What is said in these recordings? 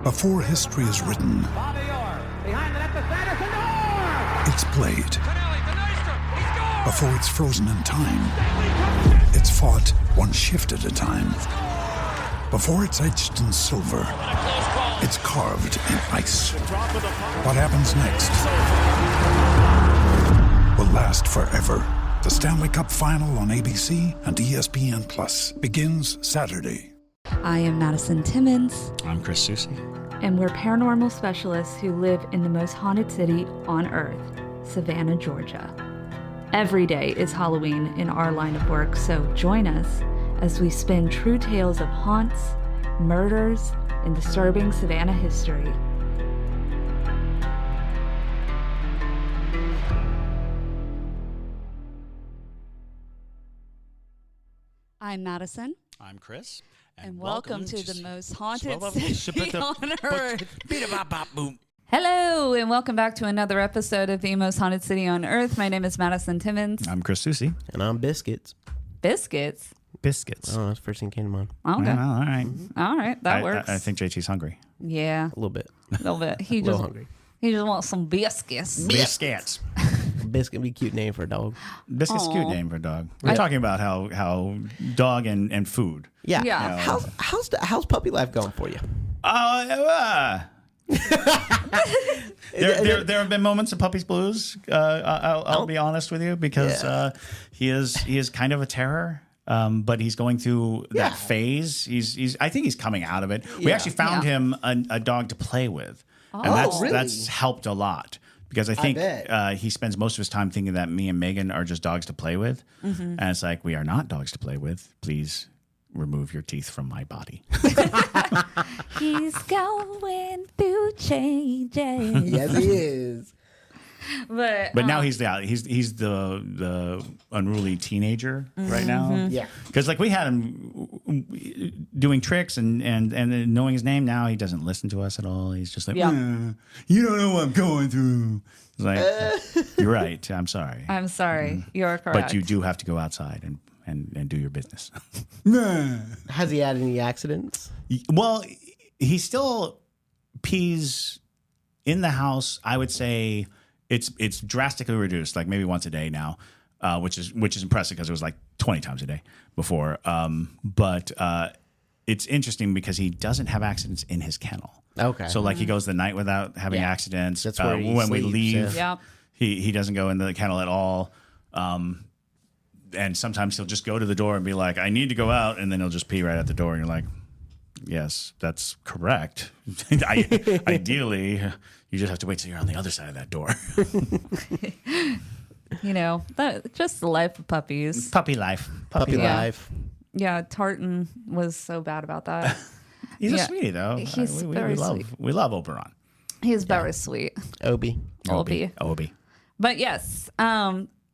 Before history is written, it's played. Before it's frozen in time, it's fought one shift at a time. Before it's etched in silver, it's carved in ice. What happens next will last forever. The Stanley Cup Final on ABC and ESPN Plus begins Saturday. I am Madison Timmons. I'm Chris Susi. And we're paranormal specialists who live in the most haunted city on earth, Savannah, Georgia. Every day is Halloween in our line of work, so join us as we spin true tales of haunts, murders, and disturbing Savannah history. I'm Madison. I'm Chris. And welcome to the most haunted city on earth. Boom. Hello, and welcome back to another episode of the most haunted city on earth. My name is Madison Timmons. I'm Chris Susi. And I'm Biscuits. Biscuits? Biscuits. Oh, that's the first thing that came to mind. Okay. Well, all right. All right, that works. I think JT's hungry. Yeah, A little bit. a little bit. He A little just hungry. he just wants some biscuits. Biscuits. Biscuit would be a cute name for a dog. Biscuit's a cute name for a dog. We're talking about how dog and food. Yeah. Yeah. How's puppy life going for you? There have been moments of puppy's blues. I'll be honest with you because he is kind of a terror. But he's going through that phase. I think he's coming out of it. We actually found him a dog to play with, and that's helped a lot because I think he spends most of his time thinking that me and Megan are just dogs to play with, and it's like we are not dogs to play with. Please remove your teeth from my body. He's going through changes. Yes, he is. But now he's the unruly teenager right now. Yeah. Because like we had him doing tricks and knowing his name. Now he doesn't listen to us at all. He's just like, you don't know what I'm going through. It's like, you're right. I'm sorry. I'm sorry. You're correct. But you do have to go outside and do your business. Has he had any accidents? Well, he still pees in the house. I would say it's drastically reduced, like maybe once a day now, which is impressive because it was like 20 times a day before. But it's interesting because he doesn't have accidents in his kennel. Okay. So like he goes the night without having accidents. That's where he when sleeps, we leave, Yep. he doesn't go in the kennel at all. And sometimes he'll just go to the door and be like, I need to go out. And then he'll just pee right at the door. And you're like, yes, that's correct. Ideally, you just have to wait till you're on the other side of that door. Just the life of puppies. Puppy life. Puppy Yeah. life. Yeah, Tartan was so bad about that. He's a sweetie, though. He's very sweet. We love Oberon. He's very sweet. Obi. Obi. But yes,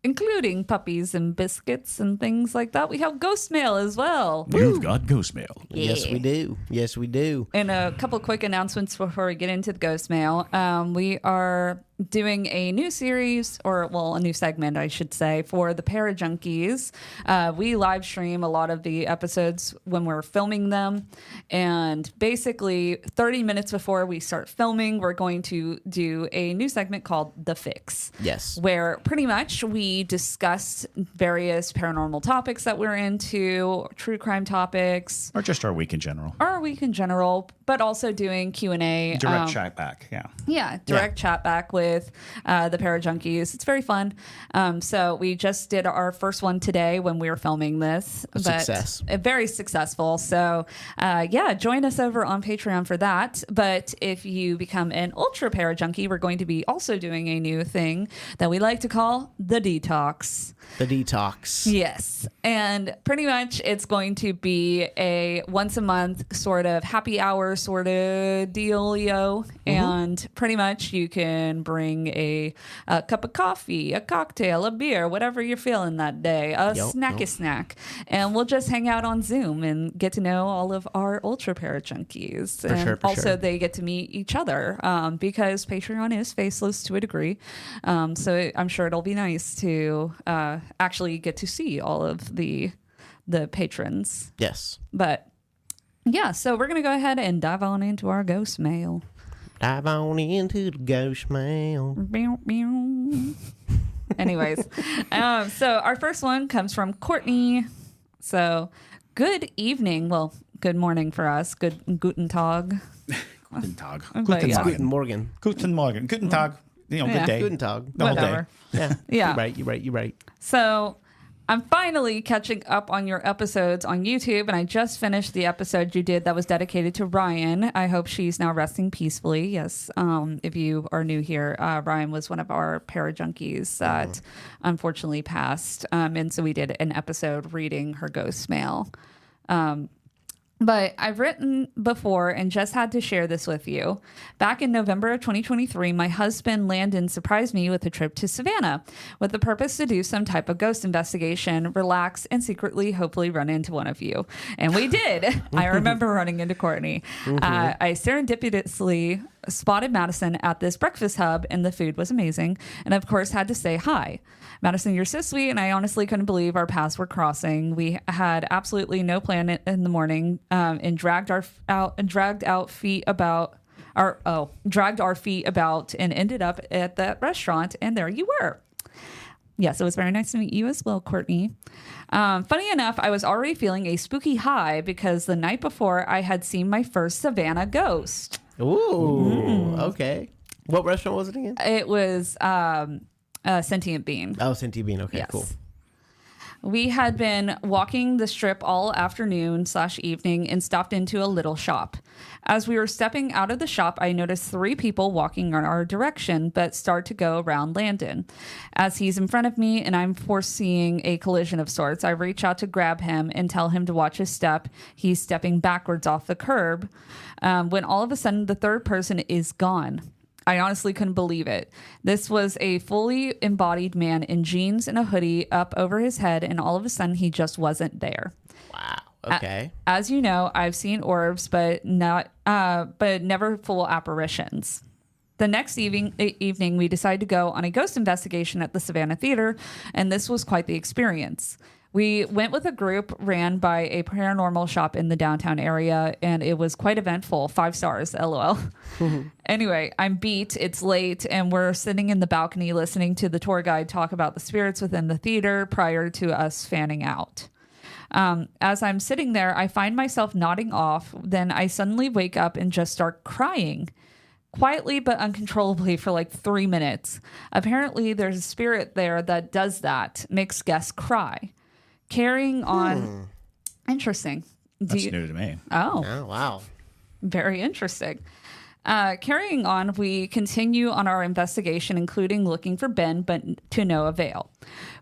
including puppies and biscuits and things like that, we have Ghostmail as well. You've got Ghostmail. Yes, we do. Yes, we do. And a couple quick announcements before we get into the Ghostmail. We are doing a new series, a new segment, I should say, for the Parajunkies. We live stream a lot of the episodes when we're filming them. And basically, 30 minutes before we start filming, we're going to do a new segment called The Fix. Yes. Where pretty much we discuss various paranormal topics that we're into, true crime topics. Or just our week in general. But also doing Q&A. Direct chat back, yeah. Yeah, direct chat back with the Parajunkies. It's very fun. So we just did our first one today when we were filming this. Success. Very successful. So join us over on Patreon for that. But if you become an Ultra Parajunkie, we're going to be also doing a new thing that we like to call the Detox. The Detox. Yes. And pretty much it's going to be a once a month sort of happy hour sort of dealio. And pretty much you can bring a cup of coffee, a cocktail, a beer, whatever you're feeling that day, a snack. And we'll just hang out on Zoom and get to know all of our Ultra Parajunkies. For sure. They get to meet each other because Patreon is faceless to a degree. So I'm sure it'll be nice to actually get to see all of the patrons. Yes. But Yeah, so we're going to go ahead and dive on into our ghost mail. Dive on into the ghost mail. Anyways, so our first one comes from Courtney. So, good evening. Well, good morning for us. Guten Tag. Guten Tag. But yeah. Guten Morgen. Guten Morgen. Guten Tag. Good day. Guten Tag. The whole day. Whatever. Yeah. Yeah. You're right. So I'm finally catching up on your episodes on YouTube, and I just finished the episode you did that was dedicated to Ryan. I hope she's now resting peacefully. Yes. If you are new here, Ryan was one of our para-junkies that unfortunately passed. And so we did an episode reading her ghost mail. But I've written before and just had to share this with you. Back in November of 2023, my husband Landon surprised me with a trip to Savannah with the purpose to do some type of ghost investigation, relax, and secretly hopefully run into one of you. And we did. I remember running into Courtney. I serendipitously spotted Madison at this breakfast hub, and the food was amazing. And of course, had to say hi. Madison, you're so sweet, and I honestly couldn't believe our paths were crossing. We had absolutely no plan in the morning, and dragged our feet about and ended up at that restaurant, and there you were. Yes, it was very nice to meet you as well, Courtney. Funny enough, I was already feeling a spooky high because the night before I had seen my first Savannah ghost. Ooh, okay. What restaurant was it again? It was Sentient Bean. Oh, Sentient Bean. Okay, Yes. cool. We had been walking the strip all afternoon/evening and stopped into a little shop. As we were stepping out of the shop, I noticed 3 people walking in our direction, but start to go around Landon. As he's in front of me and I'm foreseeing a collision of sorts, I reach out to grab him and tell him to watch his step. He's stepping backwards off the curb when all of a sudden the third person is gone. I honestly couldn't believe it. This was a fully embodied man in jeans and a hoodie up over his head, and all of a sudden he just wasn't there. Wow. Okay. As you know, I've seen orbs, but never full apparitions. The next evening, we decided to go on a ghost investigation at the Savannah Theater, and this was quite the experience. We went with a group ran by a paranormal shop in the downtown area, and it was quite eventful. 5 stars, LOL. Anyway, I'm beat. It's late, and we're sitting in the balcony listening to the tour guide talk about the spirits within the theater prior to us fanning out. As I'm sitting there, I find myself nodding off. Then I suddenly wake up and just start crying. Quietly but uncontrollably for like 3 minutes. Apparently, there's a spirit there that does that, makes guests cry. Carrying on. Interesting. That's new to me. Oh, wow. Very interesting. Carrying on, we continue on our investigation, including looking for Ben, but to no avail.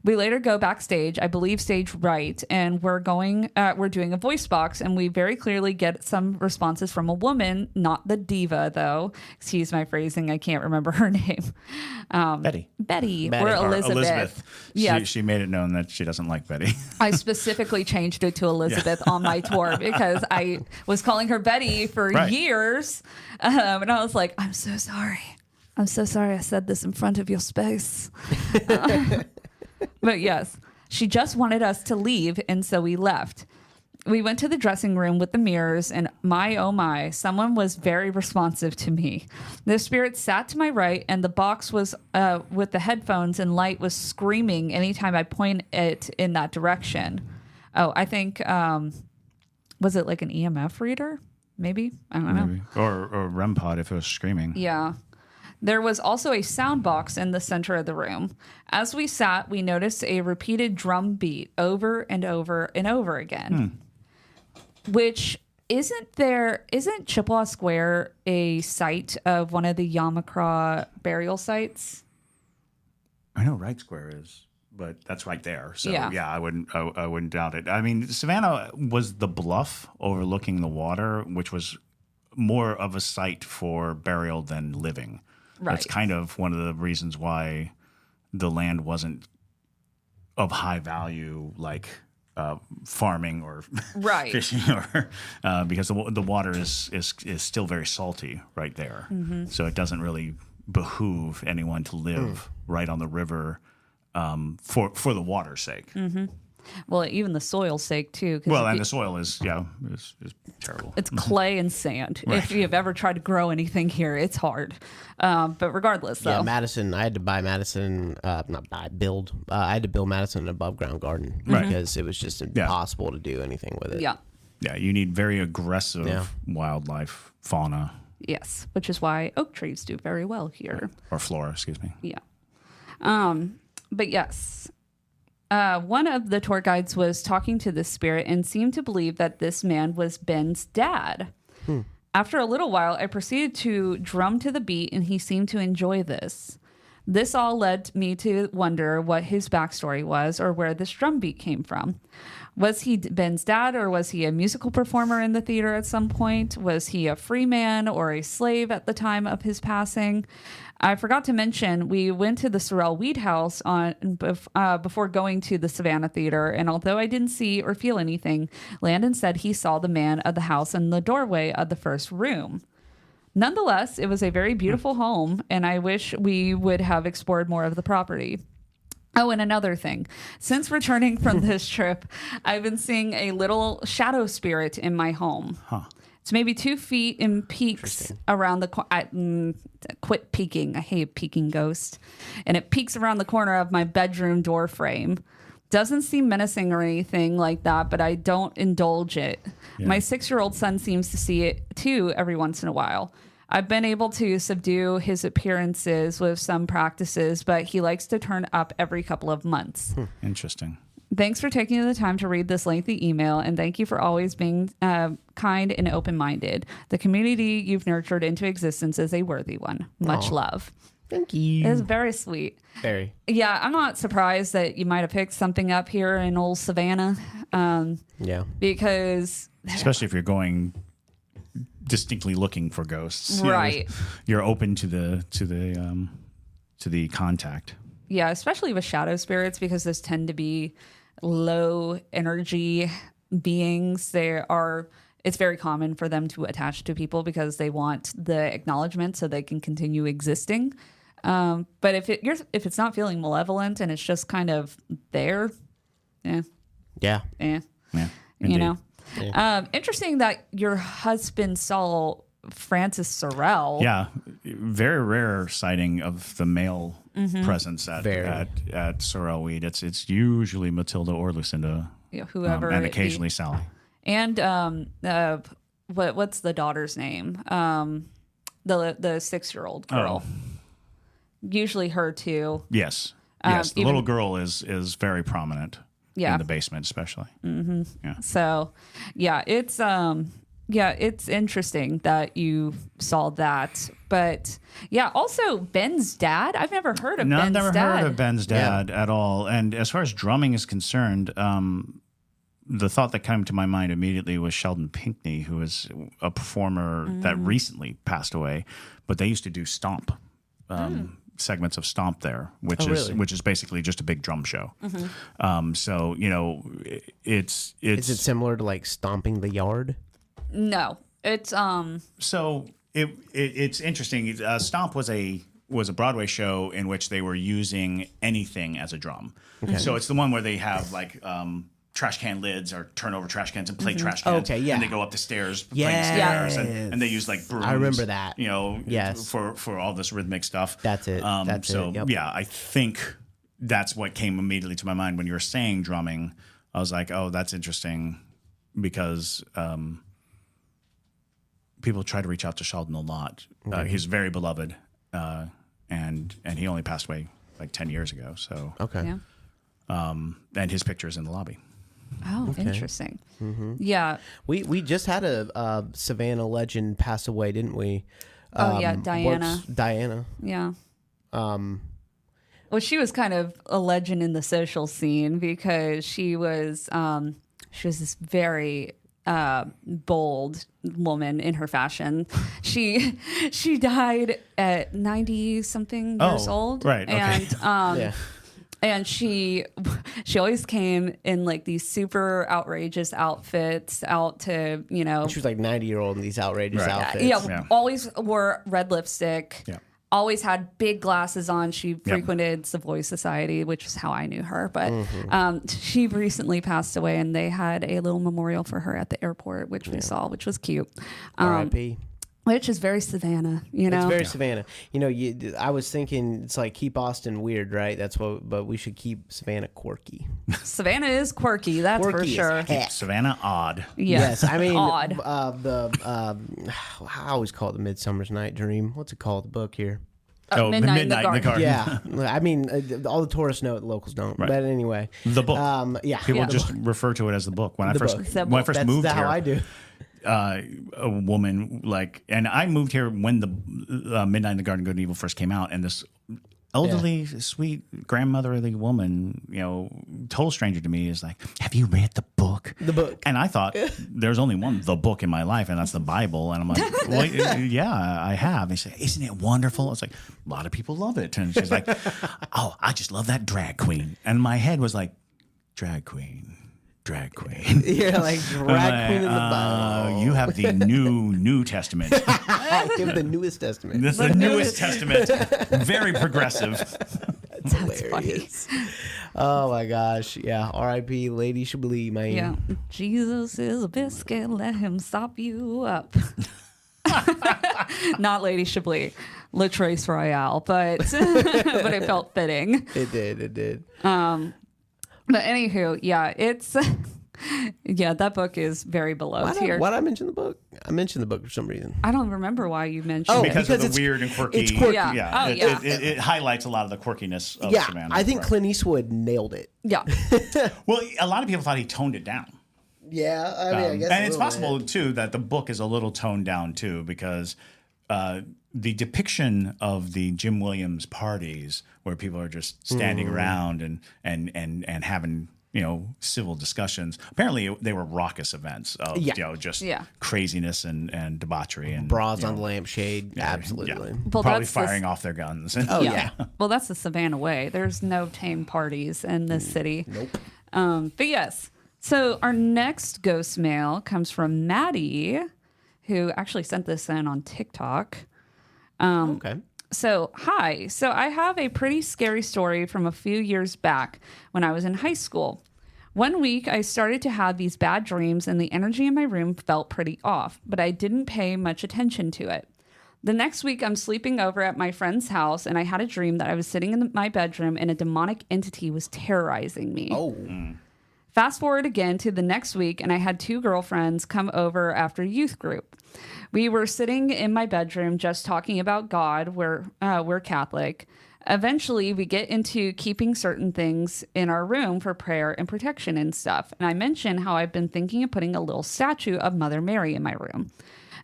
We later go backstage, I believe stage right, and we're doing a voice box, and we very clearly get some responses from a woman, not the diva, though. Excuse my phrasing, I can't remember her name. Betty. Or Elizabeth. Yes. She made it known that she doesn't like Betty. I specifically changed it to Elizabeth on my tour because I was calling her Betty for years. And I was like, I'm so sorry. I'm so sorry I said this in front of your space. But yes, she just wanted us to leave, and so we left. We went to the dressing room with the mirrors, and my, oh my, someone was very responsive to me. The spirit sat to my right, and the box was with the headphones and light was screaming anytime I point it in that direction. Oh, I think, was it like an EMF reader? Maybe? I don't know. Or REM pod if it was screaming. Yeah. There was also a sound box in the center of the room. As we sat, we noticed a repeated drum beat over and over and over again. Which isn't Chippewa Square a site of one of the Yamakra burial sites? I know Wright Square is, but that's right there. So Yeah. I wouldn't doubt it. I mean, Savannah was the bluff overlooking the water, which was more of a site for burial than living. Right. That's kind of one of the reasons why the land wasn't of high value, like farming or Right. fishing, or because the water is still very salty right there. Mm-hmm. So it doesn't really behoove anyone to live right on the river for the water's sake. Mm-hmm. Well, even the soil's sake too. 'Cause Well, and the soil is terrible. it's clay and sand. If you've ever tried to grow anything here, it's hard. But regardless, though. Yeah, Madison. I had to buy Madison. Build. I had to build Madison an above ground garden because it was just impossible to do anything with it. Yeah. Yeah, you need very aggressive wildlife, fauna. Yes, which is why oak trees do very well here. Or flora, excuse me. Yeah. But yes. One of the tour guides was talking to the spirit and seemed to believe that this man was Ben's dad. After a little while, I proceeded to drum to the beat, and he seemed to enjoy this. This all led me to wonder what his backstory was or where this drum beat came from. Was he Ben's dad, or was he a musical performer in the theater at some point? Was he a free man or a slave at the time of his passing? I forgot to mention, we went to the Sorrel Weed House before going to the Savannah Theater, and although I didn't see or feel anything, Landon said he saw the man of the house in the doorway of the first room. Nonetheless, it was a very beautiful home, and I wish we would have explored more of the property. Oh, and another thing. Since returning from this trip, I've been seeing a little shadow spirit in my home. It's maybe 2 feet and peeks around the quit peeking. I hate peeking ghost. And it peeks around the corner of my bedroom door frame. Doesn't seem menacing or anything like that, but I don't indulge it. Yeah. My 6-year-old son seems to see it too every once in a while. I've been able to subdue his appearances with some practices, but he likes to turn up every couple of months. Interesting. Thanks for taking the time to read this lengthy email, and thank you for always being kind and open-minded. The community you've nurtured into existence is a worthy one. Much love. Thank you. It's very sweet. Very. Yeah, I'm not surprised that you might have picked something up here in old Savannah. Because... Especially if you're going distinctly looking for ghosts. Right. You're open to the contact. Yeah, especially with shadow spirits, because those tend to be low energy beings. It's very common for them to attach to people because they want the acknowledgement so they can continue existing. But if it's not feeling malevolent and it's just kind of there, Yeah. You know. Yeah. Interesting that your husband saw Francis Sorrel. Yeah, very rare sighting of the male presence at Sorrel Weed. It's usually Matilda or Lucinda, whoever, and occasionally Sally. And what's the daughter's name? The 6-year-old girl. Oh. Usually her too. Yes. Yes. The little girl is very prominent. Yeah. In the basement, especially. Mm-hmm. Yeah. So, it's interesting that you saw that. But also Ben's dad. I've never heard of Ben's dad. I've never heard of Ben's dad at all. And as far as drumming is concerned, the thought that came to my mind immediately was Sheldon Pinckney, who was a performer that recently passed away. But they used to do Stomp. Segments of Stomp there, which is basically just a big drum show. So it's is it similar to like Stomping the Yard? No, it's so it's interesting. Stomp was a Broadway show in which they were using anything as a drum. Okay. So it's the one where they have like trash can lids or turn over trash cans and play trash cans. Okay, yeah. And they go up the stairs, playing the stairs, and they use like brooms. I remember that. For all this rhythmic stuff. That's it. I think that's what came immediately to my mind when you were saying drumming. I was like, oh, that's interesting because people try to reach out to Sheldon a lot. He's very beloved, and he only passed away like 10 years ago. So and his picture is in the lobby. Oh, interesting. Mm-hmm. Yeah. We just had a Savannah legend pass away, didn't we? Diana. Diana. Yeah. Well, she was kind of a legend in the social scene because she was this very bold woman in her fashion. She died at 90 something years old. Right. Okay. And and she always came in like these super outrageous outfits out to, She was like 90-year-old in these outrageous outfits. Always wore red lipstick. Yeah. always had big glasses on. She frequented Savoy Society, which is how I knew her. But she recently passed away, and they had a little memorial for her at the airport, which we saw, which was cute. R.I.P. Which is very Savannah, you know? It's very Savannah. You know, I was thinking it's like keep Austin weird, right? But we should keep Savannah quirky. Savannah is quirky, that's Quirky for as sure. heck. Savannah odd. Yes, I mean, odd. I always call it the Midsummer's Night Dream. What's it called? The book here. Midnight in the Garden. Yeah, I mean, all the tourists know it, the locals don't. Right. But anyway, The book. Yeah, People just refer to it as the book. When I first That's moved how here, I do. a woman and I moved here when the Midnight in the Garden Good and Evil first came out, and this elderly, sweet, grandmotherly woman, total stranger to me, is like, "Have you read the book?" The book. And I thought there's only the book in my life, and that's the Bible. And I'm like, well, yeah, I have. And she said, "Isn't it wonderful?" I was like, "A lot of people love it." And she's like, "Oh, I just love that drag queen." And my head was like, drag queen. You're like drag queen in the Bible. You have the New Testament. I give the newest testament. This is the newest testament. Very progressive. That's hilarious. Oh my gosh. Yeah. R.I.P. Lady Chablis, man. Yeah. Jesus is a biscuit, let him stop you up. Not Lady Chablis, Latrace Royale, but but it felt fitting. It did. But anywho, yeah, it's that book is very below tier. Why did I mention the book? I mentioned the book for some reason. I don't remember why you mentioned it. Because of the weird and quirky. It's quirky. Yeah. It highlights a lot of the quirkiness of Savannah. I think Clint Eastwood nailed it. Yeah. Well, a lot of people thought he toned it down. Yeah, I mean, I guess. And it's possible too that the book is a little toned down too, because the depiction of the Jim Williams parties, where people are just standing around and having civil discussions. Apparently, they were raucous events of just craziness and debauchery and bras on the lampshade. Absolutely. Yeah. Well, probably firing off their guns. Well, that's the Savannah way. There's no tame parties in this city. Nope. But yes. So our next ghost mail comes from Maddie, who actually sent this in on TikTok. Okay. So, hi. So, I have a pretty scary story from a few years back when I was in high school. One week, I started to have these bad dreams, and the energy in my room felt pretty off, but I didn't pay much attention to it. The next week, I'm sleeping over at my friend's house, and I had a dream that I was sitting in my bedroom, and a demonic entity was terrorizing me. Oh. Fast forward again to the next week, and I had two girlfriends come over after youth group. We were sitting in my bedroom just talking about God. We're Catholic. Eventually, we get into keeping certain things in our room for prayer and protection and stuff. And I mentioned how I've been thinking of putting a little statue of Mother Mary in my room.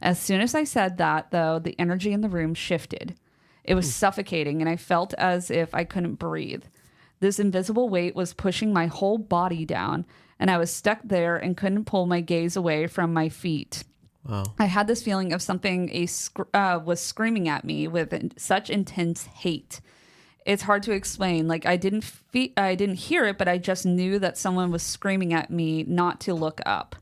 As soon as I said that, though, the energy in the room shifted. It was suffocating, and I felt as if I couldn't breathe. This invisible weight was pushing my whole body down, and I was stuck there and couldn't pull my gaze away from my feet. Wow. I had this feeling of something was screaming at me with such intense hate. It's hard to explain. Like I didn't hear it, but I just knew that someone was screaming at me not to look up.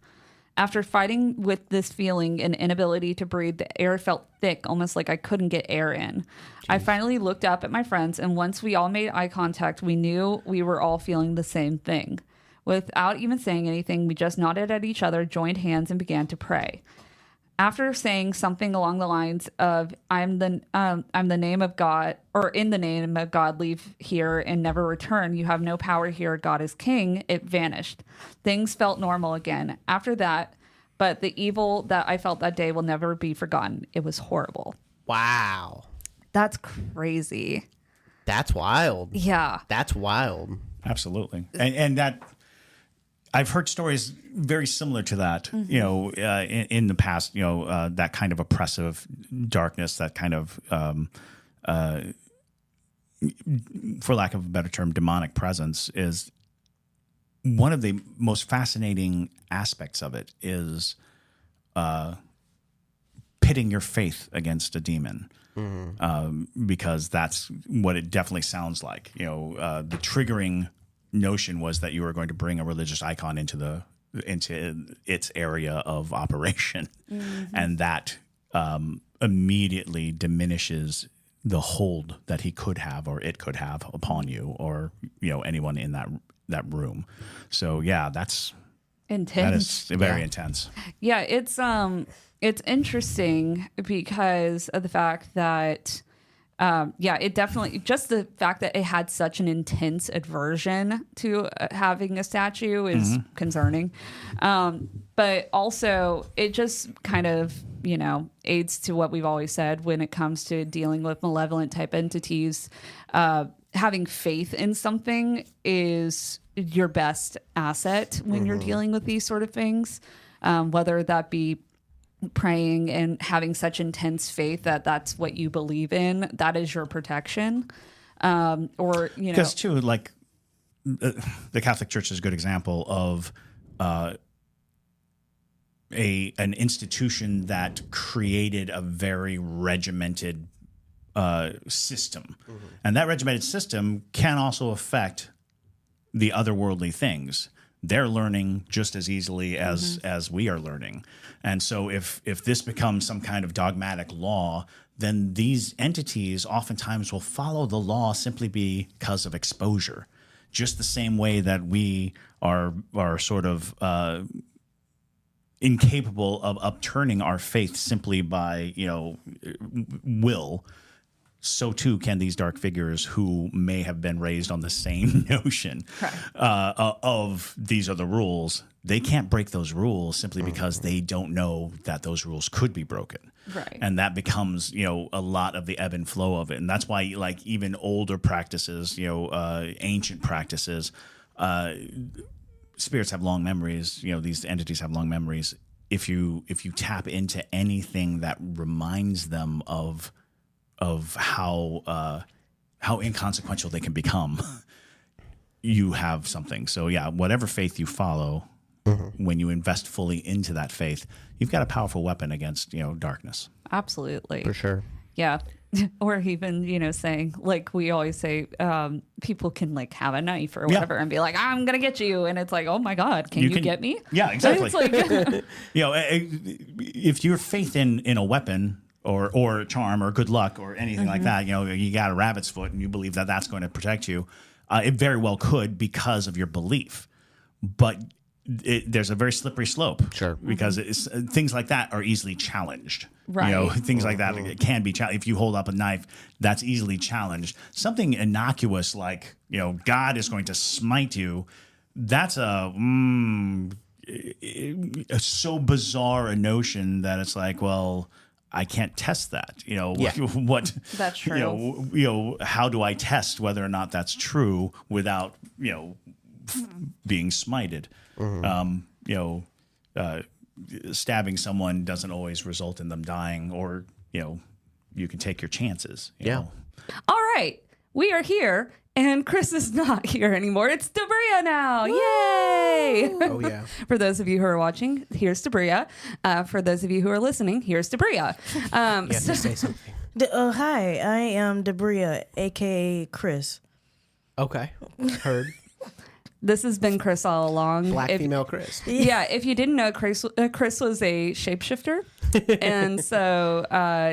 After fighting with this feeling and inability to breathe, the air felt thick, almost like I couldn't get air in. Jeez. I finally looked up at my friends, and once we all made eye contact, we knew we were all feeling the same thing. Without even saying anything, we just nodded at each other, joined hands, and began to pray. After saying something along the lines of I'm the name of God, or in the name of God, leave here and never return. You have no power here. God is king. It vanished. Things felt normal again. After that, but the evil that I felt that day will never be forgotten. It was horrible. Wow. That's crazy. That's wild. Yeah. That's wild. Absolutely. And that I've heard stories very similar to that, in the past, that kind of oppressive darkness, that kind of, for lack of a better term, demonic presence is one of the most fascinating aspects of it is pitting your faith against a demon. Because that's what it definitely sounds like. The triggering notion was that you were going to bring a religious icon into its area of operation, and that immediately diminishes the hold that he could have or it could have upon you or anyone in that room. So yeah, that's intense. That is very intense. Yeah, it's interesting because of the fact that it definitely, just the fact that it had such an intense aversion to having a statue is concerning. But also it just kind of, aids to what we've always said when it comes to dealing with malevolent type entities. Having faith in something is your best asset when you're dealing with these sort of things, whether that be praying and having such intense faith that that's what you believe in, that is your protection. Or because too, like the Catholic Church is a good example of an institution that created a very regimented system, and that regimented system can also affect the otherworldly things. They're learning just as easily as we are learning. And so if this becomes some kind of dogmatic law, then these entities oftentimes will follow the law simply because of exposure. Just the same way that we are sort of incapable of upturning our faith simply by, will. So too can these dark figures who may have been raised on the same notion of these are the rules. They can't break those rules simply because they don't know that those rules could be broken. Right. And that becomes, a lot of the ebb and flow of it. And that's why, like, even older practices, ancient practices, spirits have long memories. These entities have long memories. If you tap into anything that reminds them of how inconsequential they can become, you have something. So yeah, whatever faith you follow, when you invest fully into that faith, you've got a powerful weapon against darkness. Absolutely, For sure. yeah. Or even saying, like we always say, people can like have a knife or whatever and be like, I'm gonna get you, and it's like, oh my God, can you get me? Yeah, exactly. It's like, if your faith in a weapon or a charm or good luck or anything like that, you got a rabbit's foot and you believe that that's going to protect you, it very well could because of your belief. But there's a very slippery slope. Sure. Because things like that are easily challenged. Right. Things like that it can be challenged. If you hold up a knife, that's easily challenged. Something innocuous like, God is going to smite you, that's a so bizarre a notion that it's like, well, I can't test that. What That's true. How do I test whether or not that's true without being smited? Stabbing someone doesn't always result in them dying, or you can take your chances. You know? all right, we are here. And Chris is not here anymore. It's Debria now. Woo! Yay! Oh, yeah. For those of you who are watching, here's Debria. For those of you who are listening, here's Debria. You have to say something. Hi, I am Debria, a.k.a. Chris. Okay. Heard. This has been Chris all along. Black female Chris. Yeah, if you didn't know, Chris was a shapeshifter. And so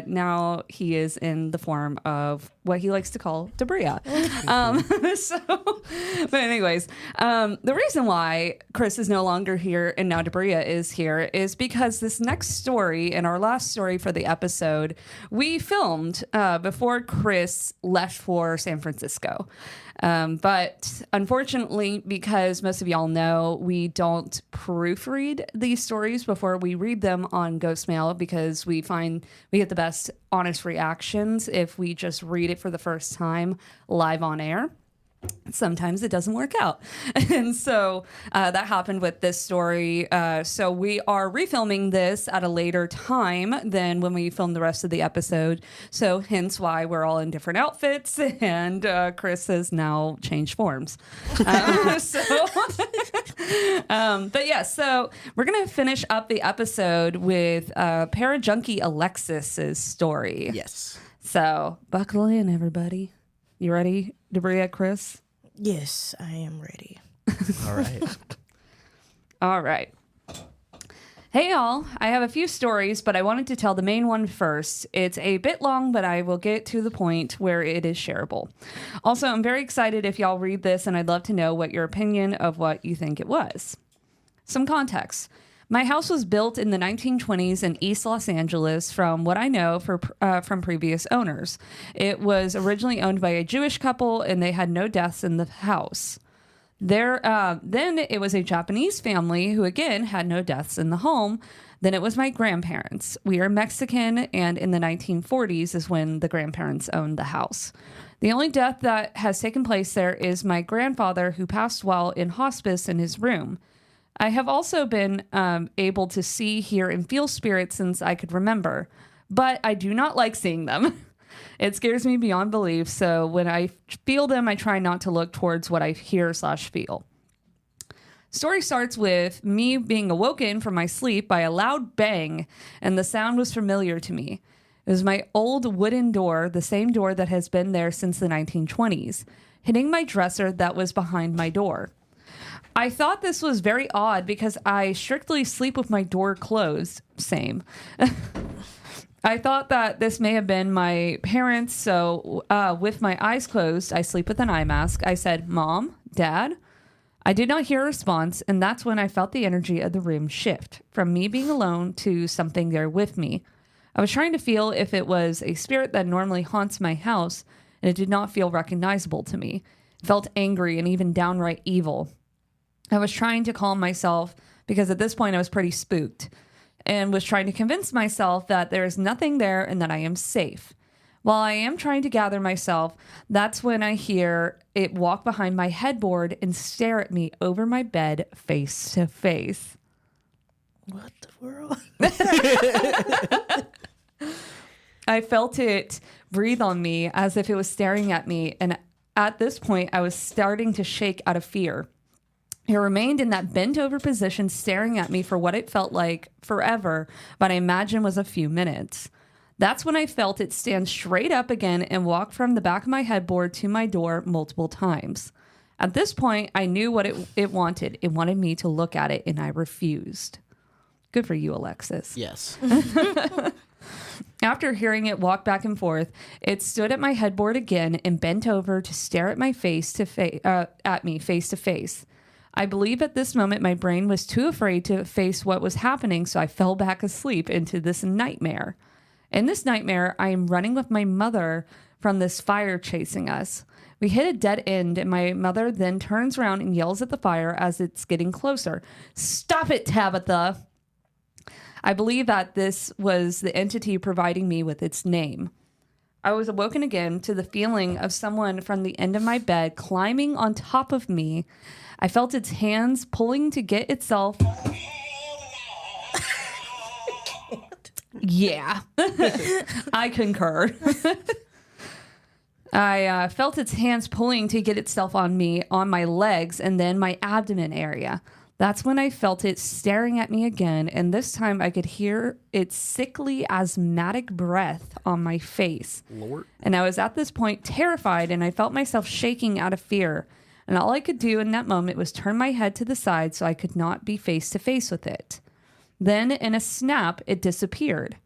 now he is in the form of what he likes to call Debria. But anyways, the reason why Chris is no longer here and now Debria is here is because this next story and our last story for the episode, we filmed before Chris left for San Francisco. But unfortunately, because most of y'all know, we don't proofread these stories before we read them on Ghostmail, because we find we get the best honest reactions if we just read it for the first time live on air. Sometimes it doesn't work out. And so that happened with this story. So we are refilming this at a later time than when we filmed the rest of the episode. So hence why we're all in different outfits, and Chris has now changed forms. But yeah, so we're going to finish up the episode with Parajunkie Alexis's story. Yes. So buckle in, everybody. You ready, Debria, Chris? Yes, I am ready. All right. All right. Hey y'all, I have a few stories, but I wanted to tell the main one first. It's a bit long, but I will get to the point where it is shareable. Also, I'm very excited if y'all read this, and I'd love to know what your opinion of what you think it was. Some context. My house was built in the 1920s in East Los Angeles from what I know from previous owners. It was originally owned by a Jewish couple, and they had no deaths in the house. Then it was a Japanese family who, again, had no deaths in the home. Then it was my grandparents. We are Mexican, and in the 1940s is when the grandparents owned the house. The only death that has taken place there is my grandfather, who passed while in hospice in his room. I have also been able to see, hear, and feel spirits since I could remember, but I do not like seeing them. It scares me beyond belief, so when I feel them, I try not to look towards what I hear/feel. Story starts with me being awoken from my sleep by a loud bang, and the sound was familiar to me. It was my old wooden door, the same door that has been there since the 1920s, hitting my dresser that was behind my door. I thought this was very odd because I strictly sleep with my door closed. Same. I thought that this may have been my parents, so with my eyes closed, I sleep with an eye mask. I said, "Mom, Dad?" I did not hear a response, and that's when I felt the energy of the room shift, from me being alone to something there with me. I was trying to feel if it was a spirit that normally haunts my house, and it did not feel recognizable to me. It felt angry and even downright evil. I was trying to calm myself, because at this point I was pretty spooked, and was trying to convince myself that there is nothing there and that I am safe. While I am trying to gather myself, that's when I hear it walk behind my headboard and stare at me over my bed face to face. What the world? I felt it breathe on me as if it was staring at me, and at this point I was starting to shake out of fear. It remained in that bent over position, staring at me for what it felt like forever, but I imagine was a few minutes. That's when I felt it stand straight up again and walk from the back of my headboard to my door multiple times. At this point, I knew what it wanted. It wanted me to look at it, and I refused. Good for you, Alexis. Yes. After hearing it walk back and forth, it stood at my headboard again and bent over to stare at my face to face. I believe at this moment my brain was too afraid to face what was happening, so I fell back asleep into this nightmare. In this nightmare, I am running with my mother from this fire chasing us. We hit a dead end, and my mother then turns around and yells at the fire as it's getting closer. "Stop it, Tabitha!" I believe that this was the entity providing me with its name. I was awoken again to the feeling of someone from the end of my bed climbing on top of me. I felt its hands pulling to get itself. Yeah, I concur. I felt its hands pulling to get itself on me, on my legs, and then my abdomen area. That's when I felt it staring at me again, and this time I could hear its sickly, asthmatic breath on my face. Lord. And I was at this point terrified, and I felt myself shaking out of fear. And all I could do in that moment was turn my head to the side so I could not be face to face with it. Then, in a snap, it disappeared.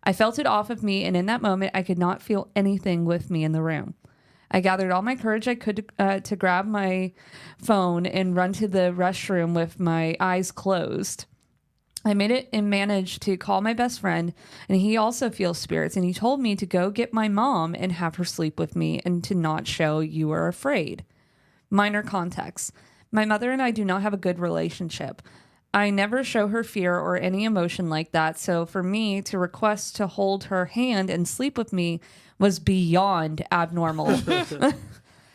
I felt it off of me, and in that moment, I could not feel anything with me in the room. I gathered all my courage I could to grab my phone and run to the restroom with my eyes closed. I made it and managed to call my best friend, and he also feels spirits, and he told me to go get my mom and have her sleep with me and to not show you were afraid. Minor context. My mother and I do not have a good relationship. I never show her fear or any emotion like that, so for me to request to hold her hand and sleep with me was beyond abnormal.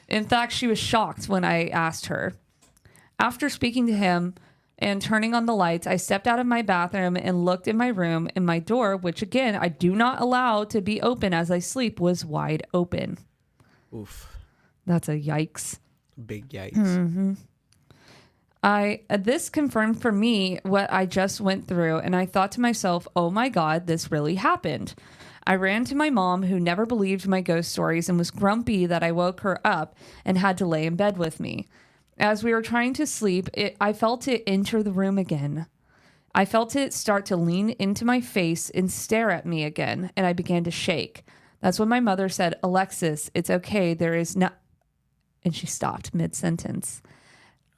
In fact, she was shocked when I asked her. After speaking to him and turning on the lights, I stepped out of my bathroom and looked in my room, and my door, which again I do not allow to be open as I sleep, was wide open. Oof. That's a yikes. Big yikes. Mm-hmm. This confirmed for me what I just went through, and I thought to myself, oh my God, this really happened. I ran to my mom, who never believed my ghost stories and was grumpy that I woke her up and had to lay in bed with me. As we were trying to sleep, I felt it enter the room again. I felt it start to lean into my face and stare at me again, and I began to shake. That's when my mother said, "Alexis, it's okay. There is not," and she stopped mid-sentence.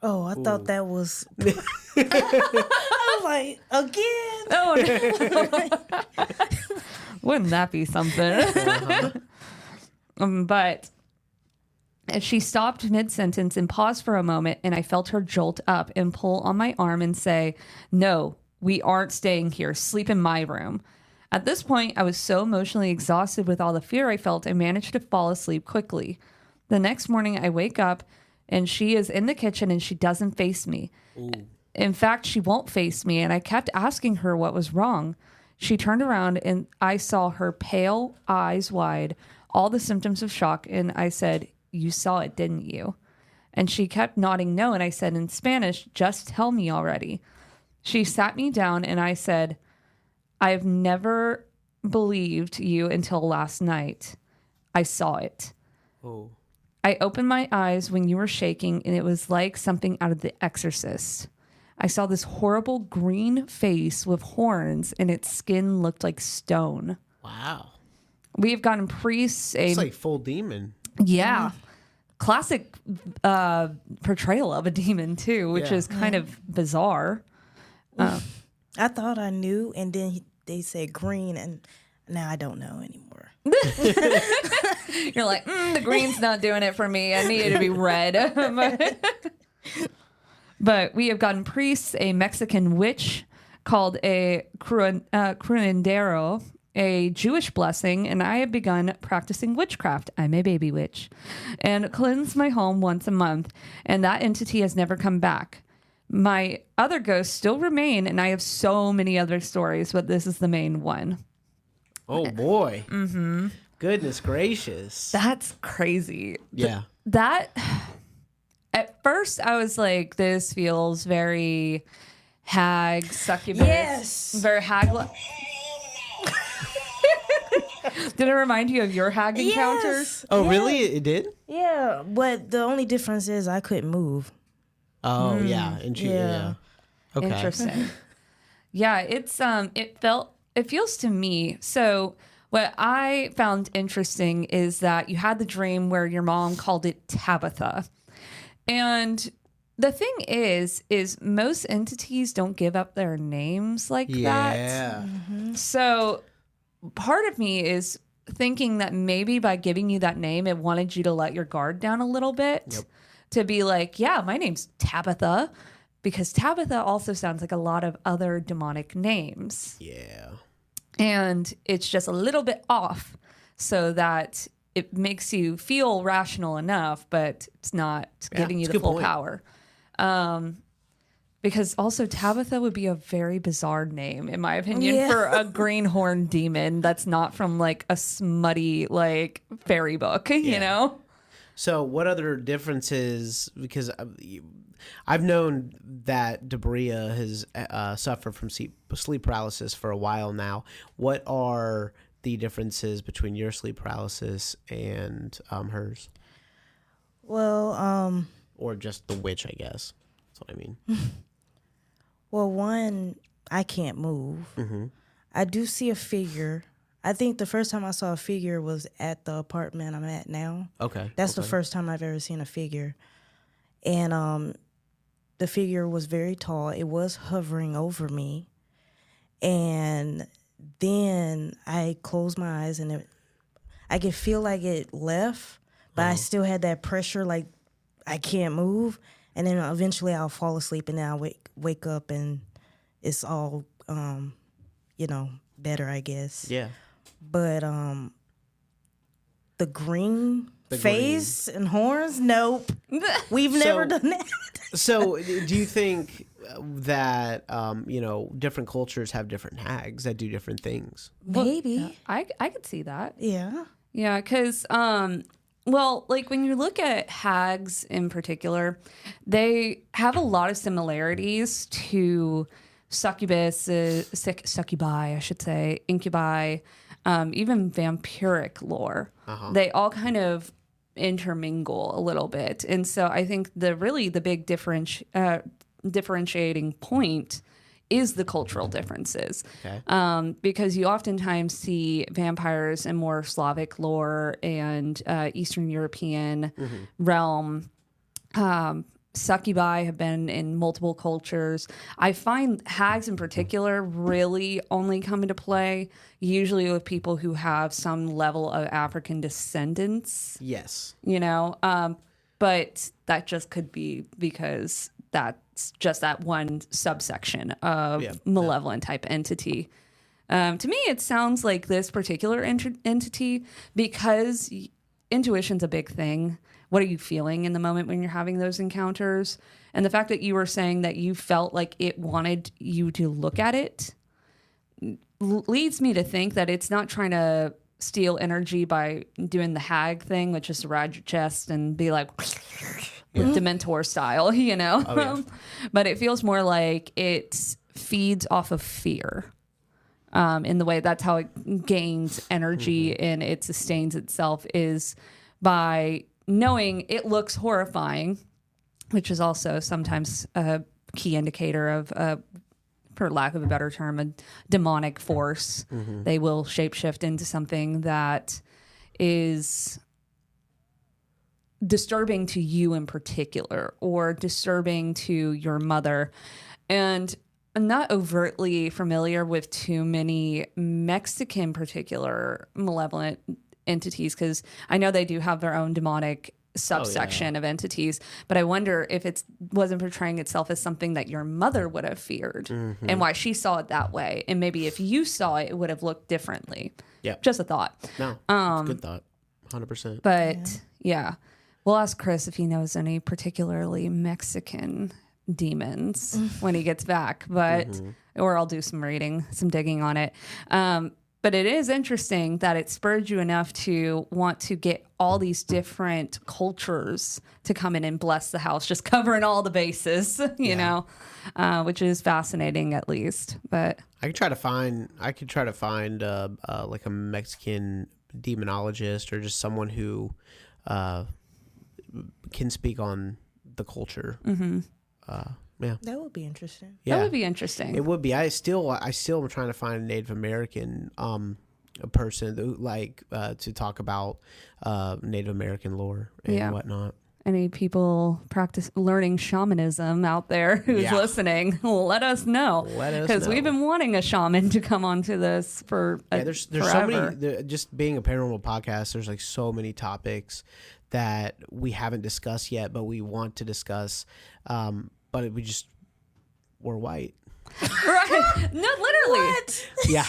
Oh, I thought that was. I was like, again. Oh, no. Wouldn't that be something? But she stopped mid-sentence and paused for a moment, and I felt her jolt up and pull on my arm and say, "No, we aren't staying here. Sleep in my room." At this point, I was so emotionally exhausted with all the fear I felt, I managed to fall asleep quickly. The next morning, I wake up, and she is in the kitchen, and she doesn't face me. Ooh. In fact, she won't face me, and I kept asking her what was wrong. She turned around, and I saw her pale, eyes wide, all the symptoms of shock, and I said, "You saw it, didn't you?" And she kept nodding no, and I said in Spanish, "Just tell me already." She sat me down, and I said, "I've never believed you until last night. I saw it." Oh. I opened my eyes when you were shaking, and it was like something out of The Exorcist. I saw this horrible green face with horns, and its skin looked like stone. Wow. We have gotten priests. It's like full demon. Yeah. Classic portrayal of a demon, too, which is kind of bizarre. I thought I knew, and then they said green, and now I don't know anymore. You're like, the green's not doing it for me. I need it to be red. But we have gotten priests, a Mexican witch called a curandero, a Jewish blessing, and I have begun practicing witchcraft. I'm a baby witch. And cleanse my home once a month, and that entity has never come back. My other ghosts still remain, and I have so many other stories, but this is the main one. Oh, boy. Mm-hmm. Goodness gracious. That's crazy. Yeah. At first, I was like, this feels very hag, succubus. Yes. Very hag. Did it remind you of your hag encounters? Yes. Oh, really? It did? Yeah, but the only difference is I couldn't move. Oh, yeah. Yeah. Okay. Interesting. Yeah, it feels to me. So what I found interesting is that you had the dream where your mom called it Tabitha. And the thing is most entities don't give up their names like that. Yeah. Mm-hmm. So part of me is thinking that maybe by giving you that name, it wanted you to let your guard down a little bit. Yep. To be like, yeah, my name's Tabitha, because Tabitha also sounds like a lot of other demonic names. Yeah. And it's just a little bit off so that it makes you feel rational enough, but it's not giving you the full power. Because also Tabitha would be a very bizarre name, in my opinion, for a greenhorn demon that's not from like a smutty like fairy book, you know? So what other differences, because I've known that Debria has suffered from sleep paralysis for a while now. What are the differences between your sleep paralysis and hers? Well, or just the witch, I guess. That's what I mean. Well, one, I can't move. Mm-hmm. I do see a figure. I think the first time I saw a figure was at the apartment I'm at now. Okay. That's the first time I've ever seen a figure. And the figure was very tall. It was hovering over me. And then I closed my eyes and I could feel like it left, but I still had that pressure like I can't move. And then eventually I'll fall asleep and then I'll wake up and it's all, better, I guess. Yeah. But the green face and horns, nope. We've never done that. So do you think that, different cultures have different hags that do different things? Maybe. I could see that. Yeah. Yeah, because, like when you look at hags in particular, they have a lot of similarities to succubi, I should say, incubi, even vampiric lore. Uh-huh. They all kind of intermingle a little bit. And so I think the big differentiating point is the cultural differences. Okay. Because you oftentimes see vampires in more Slavic lore and Eastern European realm. Succubi have been in multiple cultures. I find hags in particular really only come into play usually with people who have some level of African descendants, Yes. you know, but that just could be because that's just that one subsection of malevolent type entity. To me, it sounds like this particular entity, because intuition's a big thing. What are you feeling in the moment when you're having those encounters? And the fact that you were saying that you felt like it wanted you to look at it leads me to think that it's not trying to steal energy by doing the hag thing, which is to ride your chest and be like Dementor style, you know? Oh, yeah. But it feels more like it feeds off of fear. In the way that's how it gains energy and it sustains itself, is by knowing it looks horrifying, which is also sometimes a key indicator of, for lack of a better term, a demonic force. They will shapeshift into something that is disturbing to you in particular, or disturbing to your mother. And I'm not overtly familiar with too many Mexican particular malevolent entities, because I know they do have their own demonic subsection of entities, but I wonder if it wasn't portraying itself as something that your mother would have feared and why she saw it that way. And maybe if you saw it, it would have looked differently. Yeah. Just a thought. No, it's a good thought. 100%. But yeah, we'll ask Chris if he knows any particularly Mexican demons when he gets back, but or I'll do some reading, some digging on it. But it is interesting that it spurred you enough to want to get all these different cultures to come in and bless the house, just covering all the bases, you know, which is fascinating at least. But I could try to find like a Mexican demonologist, or just someone who can speak on the culture. Yeah, That would be interesting. yeah, that would be interesting. it would be. I still am trying to find a Native American a person who, like to talk about Native American lore and whatnot. Any people learning shamanism out there who's listening, let us know. Let us Because know. we've been wanting a shaman to come onto this for There's so forever. many. Just being a paranormal podcast, there's like so many topics that we haven't discussed yet, but we want to discuss. But we're white. Right. No, literally. Yeah,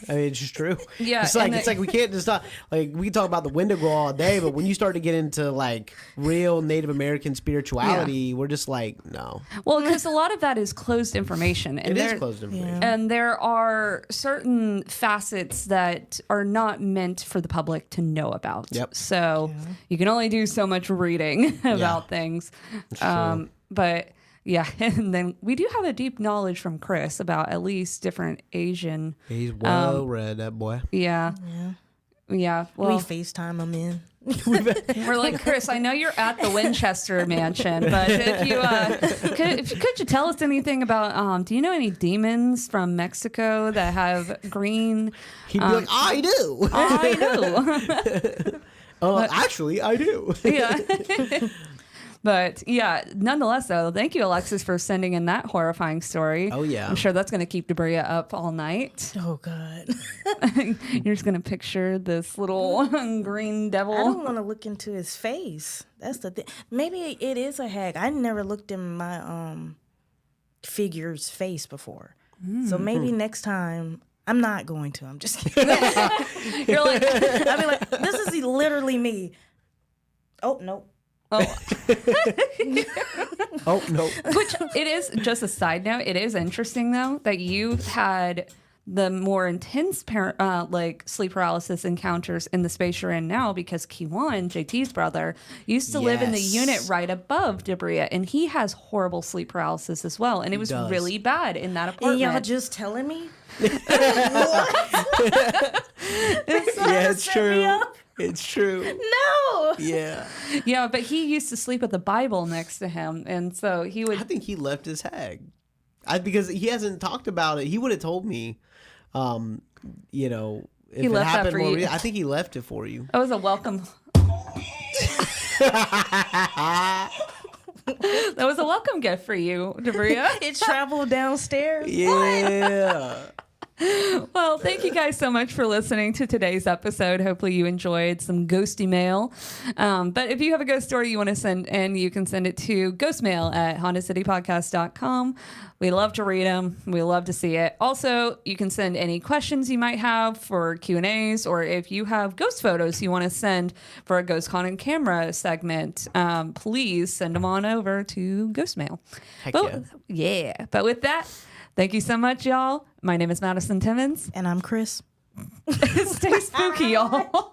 I mean, it's just true. Yeah, it's like we can't just talk. Like, we can talk about the Wendigo all day, but when you start to get into like real Native American spirituality, we're just like, no. Well, because a lot of that is closed information. And It is there- closed information. And there are certain facets that are not meant for the public to know about. Yep. So you can only do so much reading about things. But yeah, and then we do have a deep knowledge from Chris about at least different Asian. He's well read, that boy. Yeah. Well, We FaceTime them in. we're like, Chris, I know you're at the Winchester mansion, but if you could you tell us anything about? Do you know any demons from Mexico that have green? He'd be like, I do. I do. Actually, I do. Yeah. But yeah, nonetheless, though, thank you, Alexis, for sending in that horrifying story. Oh, yeah. I'm sure that's going to keep Debria up all night. Oh, God. You're just going to picture this little green devil. I don't want to look into his face. That's the thing. Maybe it is a hag. I never looked in my figure's face before. So maybe next time, I'm not going to. I'm just kidding. You're like, I'll be like, this is literally me. Oh, nope. oh. Oh, no. Which it is, just a side note, it is interesting though that you had the more intense like sleep paralysis encounters in the space you're in now, because Kiwan, JT's brother, used to live in the Yes. unit right above Debria, and he has horrible sleep paralysis as well, and it was does. really bad in that And apartment. y'all just telling me? Yeah, it's true. It's true. No. Yeah. Yeah, but he used to sleep with the Bible next to him, and so he would. I think he left his hag. because he hasn't talked about it. He would have told me, you know, if He it left that happened for more. you. I think he left it for you. That was a welcome. That was a welcome gift for you, Debria. It traveled downstairs. Yeah. Well, thank you guys so much for listening to today's episode. Hopefully you enjoyed some ghosty mail. But if you have a ghost story you want to send in, you can send it to ghostmail@hauntedcitypodcast.com. We love to read them. We love to see it. Also, you can send any questions you might have for Q&As, or if you have ghost photos you want to send for a Ghost Con and Camera segment, please send them on over to Ghostmail. Heck Yeah. But with that, thank you so much, y'all. My name is Madison Timmons. And I'm Chris. Stay spooky, y'all.